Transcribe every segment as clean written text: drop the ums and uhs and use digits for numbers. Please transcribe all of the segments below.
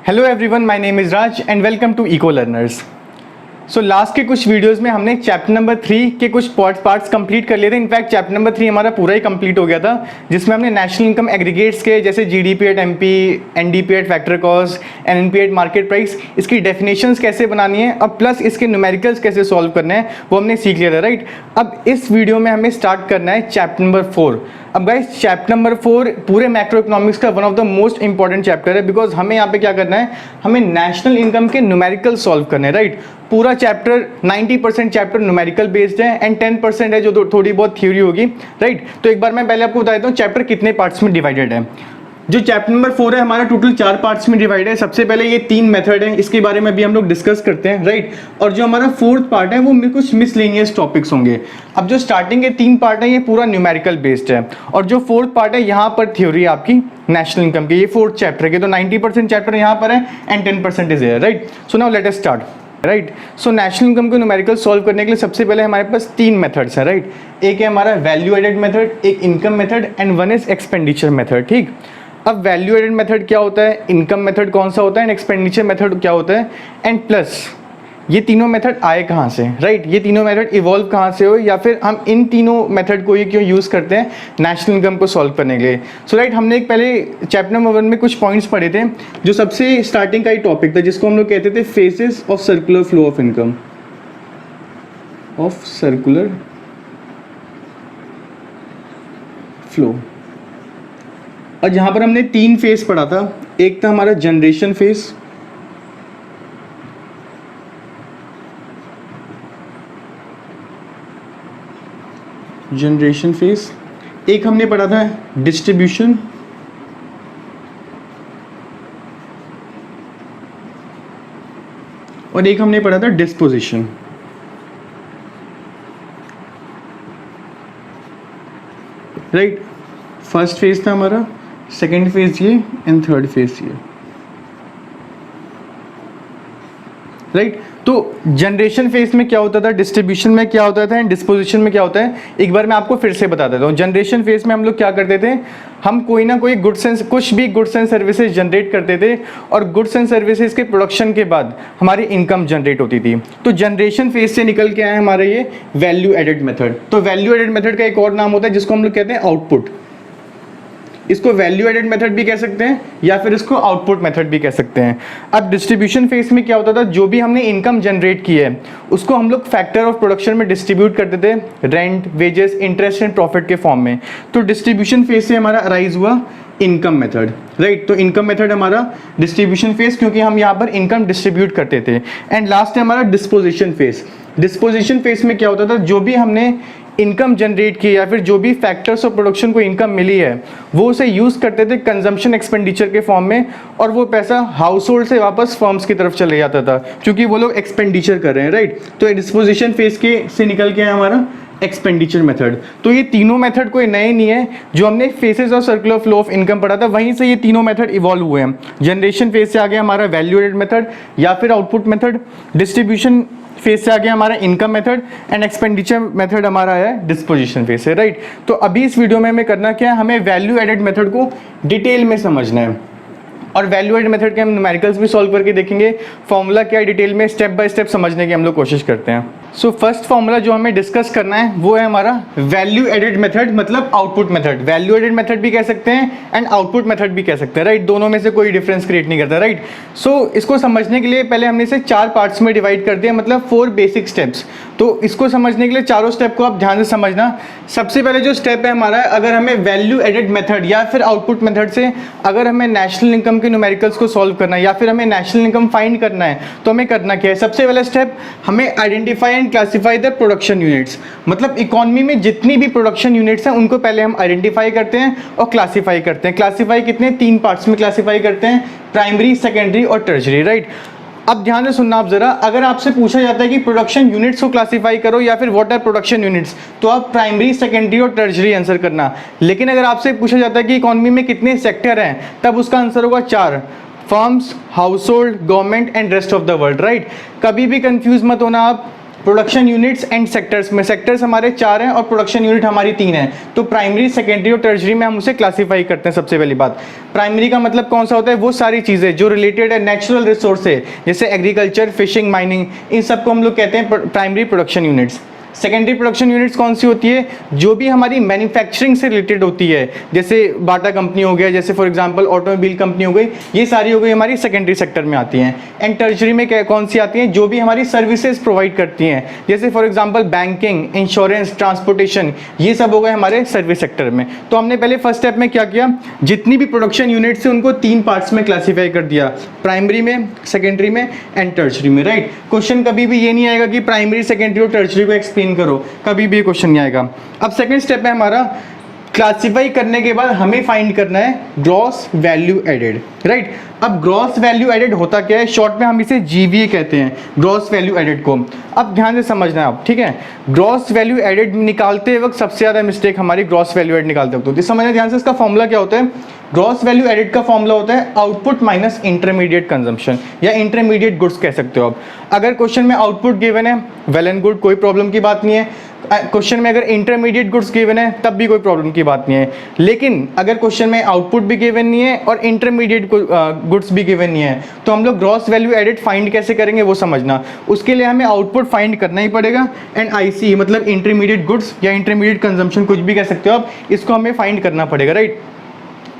Hello everyone, my name is Raj and welcome to Eco Learners. So last के कुछ videos में हमने chapter number 3 के कुछ पार्ट्स कंप्लीट कर लिए थे। इनफैक्ट चैप्टर नंबर 3 हमारा पूरा ही कंप्लीट हो गया था, जिसमें हमने नेशनल इनकम एग्रीगेट्स के जैसे GDP at MP, NDP at factor cost, NNP eight market price, इसकी डेफिनेशंस कैसे बनानी है और प्लस इसके न्यूमेरिकल्स कैसे सॉल्व करने हैं वो हमने सीख लिया था, राइट। अब इस वीडियो में हमें स्टार्ट करना है चैप्टर नंबर 4। अब गाइस चैप्टर नंबर 4 पूरे मैक्रो इकोनॉमिक्स का one of the most important chapter है, बिकॉज हमें यहाँ पे क्या करना है, हमें नेशनल इनकम के न्यूमेरिकल सॉल्व करने हैं, राइट। पूरा चैप्टर 90% चैप्टर न्यूमेरिकल बेस्ड है एंड 10% है जो थोड़ी बहुत थ्योरी होगी, राइट। तो एक बार मैं पहले आपको बता देता हूँ चैप्टर कितने पार्ट्स में डिवाइडेड है। जो चैप्टर नंबर 4 है हमारा टोटल 4 पार्ट्स में डिवाइड है। सबसे पहले ये 3 मेथड है, इसके बारे में भी हम लोग डिस्कस करते हैं, राइट। और जो हमारा 4th पार्ट है वो कुछ मिसलेनियस टॉपिक्स होंगे। अब जो स्टार्टिंग के 3 पार्ट है ये पूरा न्यूमेरिकल बेस्ड है और जो 4th पार्ट है यहाँ पर थ्योरी आपकी नेशनल इनकम की, ये 4th चैप्टर के। तो 90% चैप्टर यहाँ पर है and 10% is here, right. So now let us start, right. So national income को न्यूमेरिकल सॉल्व करने के लिए सबसे पहले हमारे पास 3 मेथड्स हैं, राइट। एक है हमारा वैल्यू एडेड मेथड, एक income method and one is expenditure method, ठीक। अब वैल्यू एडेड मेथड क्या होता है, इनकम मेथड कौन सा होता है एंड एक्सपेंडिचर मेथड क्या होता है, एंड प्लस ये तीनों मेथड आए कहाँ से, राइट। ये तीनों मेथड इवॉल्व कहाँ से हो या फिर हम इन तीनों मेथड को ही क्यों यूज़ करते हैं नेशनल इनकम को सॉल्व करने के लिए। सो राइट, हमने एक पहले चैप्टर नंबर 1 में कुछ पॉइंट्स पढ़े थे जो सबसे स्टार्टिंग का ही टॉपिक था, जिसको हम लोग कहते थे faces of circular flow of income, of circular flow. और जहाँ पर हमने 3 फेज पढ़ा था, एक था हमारा जनरेशन फेज, एक हमने पढ़ा था डिस्ट्रीब्यूशन, और एक हमने पढ़ा था डिस्पोजिशन, राइट। फर्स्ट फेज था हमारा, सेकेंड फेज ये एंड थर्ड फेज ये, राइट। तो जनरेशन फेज में क्या होता था, डिस्ट्रीब्यूशन में क्या होता था एंड डिस्पोजिशन में क्या होता है, एक बार मैं आपको फिर से बता देता हूँ। जनरेशन फेज में हम लोग क्या करते थे, हम कोई ना कोई कुछ भी गुड्स एंड सर्विसेज जनरेट करते थे और गुड्स एंड सर्विसेज के प्रोडक्शन के बाद हमारी इनकम जनरेट होती थी। तो जनरेशन फेज से निकल के आया हमारा ये वैल्यू एडेड मेथड। तो वैल्यू एडेड मेथड का एक और नाम होता है जिसको हम लोग कहते हैं आउटपुट। इसको वैल्यू एडेड मेथड भी कह सकते हैं या फिर इसको आउटपुट मेथड भी कह सकते हैं। अब डिस्ट्रीब्यूशन फेज में क्या होता था, जो भी हमने इनकम जनरेट की है उसको हम लोग फैक्टर ऑफ प्रोडक्शन में डिस्ट्रीब्यूट करते थे, rent, wages, interest and profit के फॉर्म में। तो डिस्ट्रीब्यूशन फेज से हमारा अराइज हुआ इनकम मेथड, राइट। तो इनकम मेथड हमारा डिस्ट्रीब्यूशन फेज, क्योंकि हम यहाँ पर इनकम डिस्ट्रीब्यूट करते थे। एंड लास्ट है हमारा डिस्पोजिशन फेज। डिस्पोजिशन फेज में क्या होता था, जो भी हमने इनकम जनरेट की या फिर जो भी फैक्टर्स ऑफ प्रोडक्शन को इनकम मिली है वो उसे यूज़ करते थे कंजम्पशन एक्सपेंडिचर के फॉर्म में, और वो पैसा हाउस होल्ड से वापस फर्म्स की तरफ चले जाता था क्योंकि वो लोग एक्सपेंडिचर कर रहे हैं, राइट। तो डिस्पोजिशन फेज के से निकल के है हमारा एक्सपेंडिचर मेथड। तो ये तीनों मेथड कोई नए नहीं है, जो हमने faces of circular flow of income पढ़ा था वहीं से ये तीनों मेथड इवॉल्व हुए हैं। जनरेशन फेज से आ गया हमारा वैल्यू एडेड मेथड या फिर आउटपुट मेथड, डिस्ट्रीब्यूशन फेज से आ गया हमारा income method and expenditure method हमारा है डिस्पोजिशन फेज से, राइट। तो अभी इस वीडियो में हमें करना क्या है, हमें वैल्यू एडेड मेथड को डिटेल में समझना है और वैल्यू एडेड मेथड के हम न्यूमेरिकल्स भी सॉल्व करके देखेंगे। फॉर्मूला क्या है डिटेल में स्टेप बाय स्टेप समझने की हम लोग कोशिश करते हैं। सो फर्स्ट फॉर्मूला जो हमें डिस्कस करना है वो है हमारा वैल्यू एडेड मेथड, मतलब output method. Value added method भी कह सकते हैं एंड आउटपुट मेथड भी कह सकते हैं, राइट। दोनों में से कोई डिफरेंस क्रिएट नहीं करता, राइट। सो इसको समझने के लिए पहले हमने इसे 4 पार्ट्स में डिवाइड कर दिया, मतलब 4 बेसिक स्टेप्स। तो इसको समझने के लिए चारों स्टेप को आप ध्यान से समझना। सबसे पहले जो स्टेप है हमारा, अगर हमें वैल्यू एडेड मेथड या फिर आउटपुट मेथड से अगर हमें नेशनल इनकम के न्यूमेरिकल्स को सॉल्व करना है या फिर हमें नेशनल इनकम फाइंड करना है तो हमें करना क्या है, सबसे पहला स्टेप हमें identify and classify the production units. मतलब इकोनॉमी में जितनी भी प्रोडक्शन यूनिट्स हैं उनको पहले हम आइडेंटिफाई करते हैं और क्लासिफाई करते हैं। क्लासिफाई कितने 3 पार्ट्स में क्लासिफाई करते हैं, प्राइमरी, सेकेंडरी और टर्शरी, राइट। अब ध्यान से सुनना आप जरा, अगर आपसे पूछा जाता है कि प्रोडक्शन यूनिट्स को क्लासिफाई करो या फिर व्हाट आर प्रोडक्शन यूनिट्स, तो आप प्राइमरी, सेकेंडरी और टर्शरी आंसर करना। लेकिन अगर आपसे पूछा जाता है कि इकोनॉमी में कितने सेक्टर हैं, तब उसका आंसर होगा 4, firms, house hold, government and rest of the world, right. कभी भी कंफ्यूज मत होना आप, प्रोडक्शन यूनिट्स एंड सेक्टर्स में, सेक्टर्स हमारे 4 हैं और प्रोडक्शन यूनिट हमारी 3 है, तो प्राइमरी, सेकेंडरी और टर्शरी में हम उसे क्लासीफाई करते हैं। सबसे पहली बात, प्राइमरी का मतलब कौन सा होता है? वो सारी चीज़ें जो रिलेटेड है नेचुरल रिसोर्स से, जैसे एग्रीकल्चर, फिशिंग, माइनिंग, इन सबको हम लोग कहते हैं primary production units. Secondary production units कौन सी होती है? जो भी हमारी मैन्युफैक्चरिंग से रिलेटेड होती है, जैसे बाटा कंपनी हो गया, जैसे फॉर एग्जांपल ऑटोमोबाइल कंपनी हो गई, ये सारी हो गई हमारी सेकेंडरी सेक्टर में आती हैं। एंड टर्शरी में कौन सी आती हैं? जो भी हमारी सर्विसेज प्रोवाइड करती हैं, जैसे for example banking, insurance, transportation, ये सब हो गए हमारे सर्विस सेक्टर में। तो हमने पहले फर्स्ट स्टेप में क्या किया, जितनी भी प्रोडक्शन यूनिट्स है उनको 3 पार्ट्स में क्लासीफाई कर दिया, प्राइमरी में, सेकेंडरी में एंड टर्शरी में, राइट। क्वेश्चन कभी भी ये नहीं आएगा कि प्राइमरी, सेकेंडरी और टर्शरी को एक्सप्लेन करो, कभी भी क्वेश्चन नहीं आएगा। अब सेकंड स्टेप है हमारा, क्लासिफाई करने के बाद हमें फाइंड करना है ग्रॉस वैल्यू एडेड, राइट। अब ग्रॉस वैल्यू एडेड होता क्या है? शॉर्ट में हम इसे जीवीए कहते हैं, ग्रॉस वैल्यू एडेड को। अब ध्यान से समझना है आप, ठीक है। ग्रॉस वैल्यू एडेड निकालते वक्त सबसे ज़्यादा मिस्टेक हमारी ग्रॉस वैल्यू एडेड निकालते वक्त होती है। समझना ध्यान से, इसका फॉर्मूला क्या होता है? ग्रॉस वैल्यू एडेड का फॉर्मूला होता है आउटपुट माइनस इंटरमीडिएट कंजम्पशन, या इंटरमीडिएट गुड्स कह सकते हो आप। अगर क्वेश्चन में आउटपुट गिवन है, वेल एंड गुड, कोई प्रॉब्लम की बात नहीं है। क्वेश्चन में अगर इंटरमीडिएट गुड्स गिवन है तब भी कोई प्रॉब्लम की बात नहीं है। लेकिन अगर क्वेश्चन में आउटपुट भी गिवन नहीं है और इंटरमीडिएट गुड्स भी गिवन नहीं है, तो हम लोग ग्रॉस वैल्यू एडेड फाइंड कैसे करेंगे वो समझना। उसके लिए हमें आउटपुट फाइंड करना ही पड़ेगा, एंड आईसी मतलब इंटरमीडिएट गुड्स या इंटरमीडिएट कंजम्पशन, कुछ भी कह सकते हो आप, इसको हमें फाइंड करना पड़ेगा, राइट।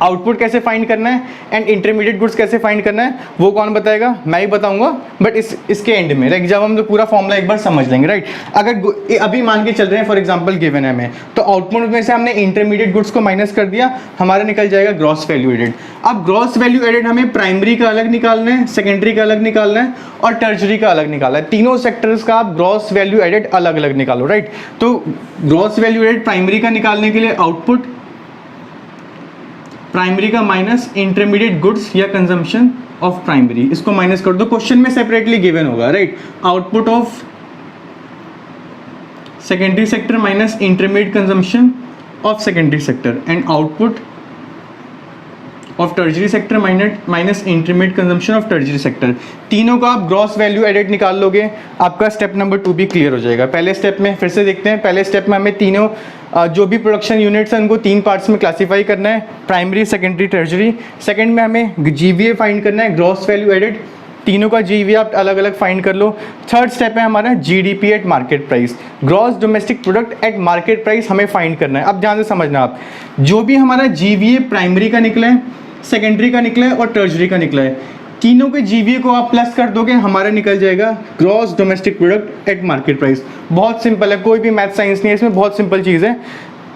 आउटपुट कैसे फाइंड करना है एंड इंटरमीडिएट गुड्स कैसे फाइंड करना है वो कौन बताएगा? मैं ही बताऊंगा, बट इसके एंड में, राइट, जब हम लोग पूरा फॉर्मूला एक बार समझ लेंगे, राइट। अगर अभी मान के चल रहे हैं फॉर एग्जांपल गिवन है हमें, तो आउटपुट में से हमने इंटरमीडिएट गुड्स को माइनस कर दिया, हमारा निकल जाएगा ग्रॉस वैल्यू एडेड। अब ग्रॉस वैल्यू एडेड हमें प्राइमरी का अलग निकालना है, सेकेंडरी का अलग निकालना है और टर्शरी का अलग निकालना है। तीनों सेक्टर्स का आप ग्रॉस वैल्यू एडेड अलग अलग निकालो, राइट। तो ग्रॉस वैल्यू एडेड प्राइमरी का निकालने के लिए आउटपुट प्राइमरी का माइनस इंटरमीडिएट गुड्स या कंजम्पशन ऑफ प्राइमरी, इसको माइनस कर दो। क्वेश्चन में सेपरेटली गिवन होगा, right. Output of secondary sector minus intermediate consumption of secondary sector and output of tertiary sector minus intermediate consumption of tertiary sector. तीनों का आप gross value added निकाल लोगे, आपका स्टेप नंबर 2 भी क्लियर हो जाएगा। पहले स्टेप में फिर से देखते हैं, पहले स्टेप में हमें तीनों जो भी प्रोडक्शन यूनिट्स हैं उनको 3 पार्ट्स में क्लासीफाई करना है, प्राइमरी, सेकेंडरी, टर्शरी। सेकेंड में हमें जीवीए फाइंड करना है, ग्रॉस वैल्यू एडेड, तीनों का जीवीए आप अलग अलग फाइंड कर लो। थर्ड स्टेप है हमारा GDP at market price, gross domestic product at market price हमें फाइंड करना है। अब ध्यान से समझना आप, जो भी हमारा जीवीए प्राइमरी का निकला है, सेकेंडरी का निकला है और टर्शरी का निकला है, तीनों के जीवीए को आप प्लस कर दोगे, हमारा निकल जाएगा gross domestic product at market price. बहुत सिंपल है, कोई भी मैथ साइंस नहीं है इसमें, बहुत सिंपल चीज़ है।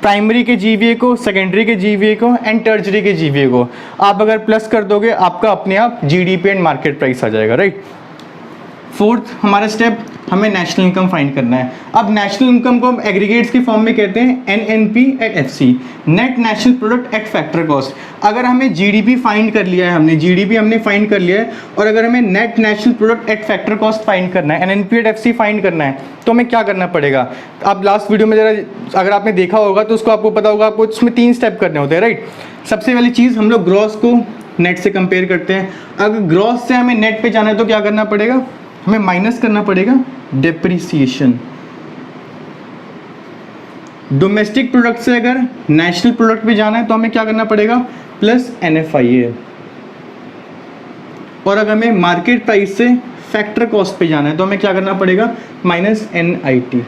प्राइमरी के जीवीए को, सेकेंडरी के जीवीए को एंड टर्शरी के जीवीए को आप अगर प्लस कर दोगे, आपका अपने आप जीडीपी एंड मार्केट प्राइस आ जाएगा, राइट। फोर्थ हमारा स्टेप, हमें नेशनल इनकम फाइंड करना है। अब नेशनल इनकम को हम एग्रीगेट्स की फॉर्म में कहते हैं NNP at FC, net national product at factor cost. अगर हमें जीडीपी फाइंड कर लिया है, हमने जीडीपी फाइंड कर लिया है, और अगर हमें net national product at factor cost find करना है, एनएनपी एट एफसी फाइंड करना है, तो हमें क्या करना पड़ेगा? आप लास्ट वीडियो में जरा अगर आपने देखा होगा तो उसको आपको पता होगा, आपको उसमें 3 स्टेप करने होते हैं, राइट। सबसे पहली चीज़, हम लोग ग्रॉस को नेट से कंपेयर करते हैं। अगर ग्रॉस से हमें नेट पे जाना है तो क्या करना पड़ेगा? हमें माइनस करना पड़ेगा डेप्रिसिएशन। डोमेस्टिक प्रोडक्ट से अगर नेशनल प्रोडक्ट पे जाना है तो हमें क्या करना पड़ेगा? Plus NFIA. और अगर हमें मार्केट प्राइस से फैक्टर कॉस्ट पे जाना है तो हमें क्या करना पड़ेगा? Minus NIT.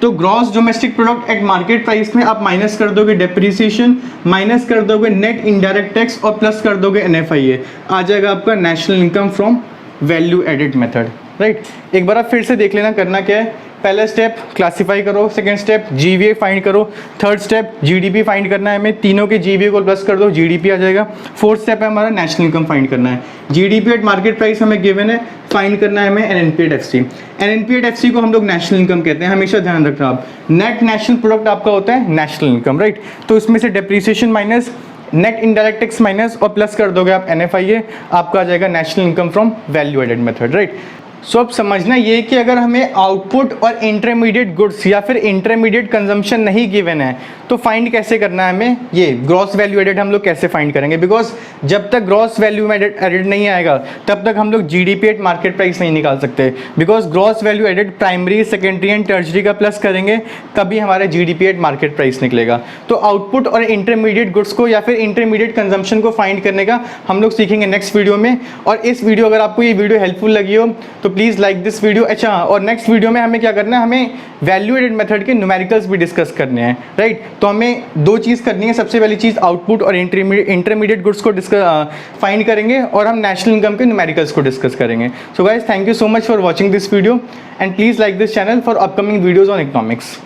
तो gross domestic product at market price में आप माइनस कर दोगे डेप्रिसिएशन, माइनस कर दोगे नेट इनडायरेक्ट टैक्स और प्लस कर दोगे एनएफआईए, आ जाएगा आपका national income from value added method, right. एक बार आप फिर से देख लेना करना क्या है। पहला स्टेप क्लासिफाई करो, सेकंड स्टेप जीवीए फाइंड करो, थर्ड स्टेप जीडीपी फाइंड करना है हमें, तीनों के जीवीए को प्लस कर दो, जीडीपी आ जाएगा। फोर्थ स्टेप है हमारा नेशनल इनकम फाइंड करना है। जीडीपी एट मार्केट प्राइस हमें गिवन है, फाइंड करना है हमें NNP at FC. NNP at FC को हम लोग नेशनल इनकम कहते हैं, हमेशा ध्यान रखना आप। नेट नेशनल प्रोडक्ट आपका होता है नेशनल इनकम, राइट। तो इसमें से depreciation minus, net indirect tax minus और प्लस कर दोगे आप एनएफआईए, आपका आ जाएगा national income from value added method, right. So अब समझना ये कि अगर हमें आउटपुट और इंटरमीडिएट गुड्स या फिर इंटरमीडिएट कंजम्पशन नहीं गिवन है तो फाइंड कैसे करना है हमें, ये ग्रॉस वैल्यू एडेड हम लोग कैसे फाइंड करेंगे, बिकॉज जब तक ग्रॉस वैल्यू एडेड नहीं आएगा तब तक हम लोग जीडीपी एट मार्केट प्राइस नहीं निकाल सकते, because gross value added primary secondary and tertiary का प्लस करेंगे तभी हमारा जीडीपी एट मार्केट प्राइस निकलेगा। तो आउटपुट और इंटरमीडिएट गुड्स को या फिर इंटरमीडिएट कंजम्पशन को फाइंड करने का हम लोग सीखेंगे नेक्स्ट वीडियो में। और इस वीडियो अगर आपको ये वीडियो हेल्पफुल लगी हो तो प्लीज़ लाइक दिस वीडियो। अच्छा, और नेक्स्ट वीडियो में हमें क्या करना है, हमें वैल्यू एडेड मेथड के न्यूमेरिकल्स भी डिस्कस करने हैं, राइट। तो हमें दो चीज़ करनी है, सबसे पहली चीज़ आउटपुट और इंटरमीडिएट गुड्स को फाइंड करेंगे और हम नेशनल इनकम के न्यूमेरिकल्स को डिस्कस करेंगे। So guys, thank you so much for watching this video and please like this channel for upcoming videos on economics.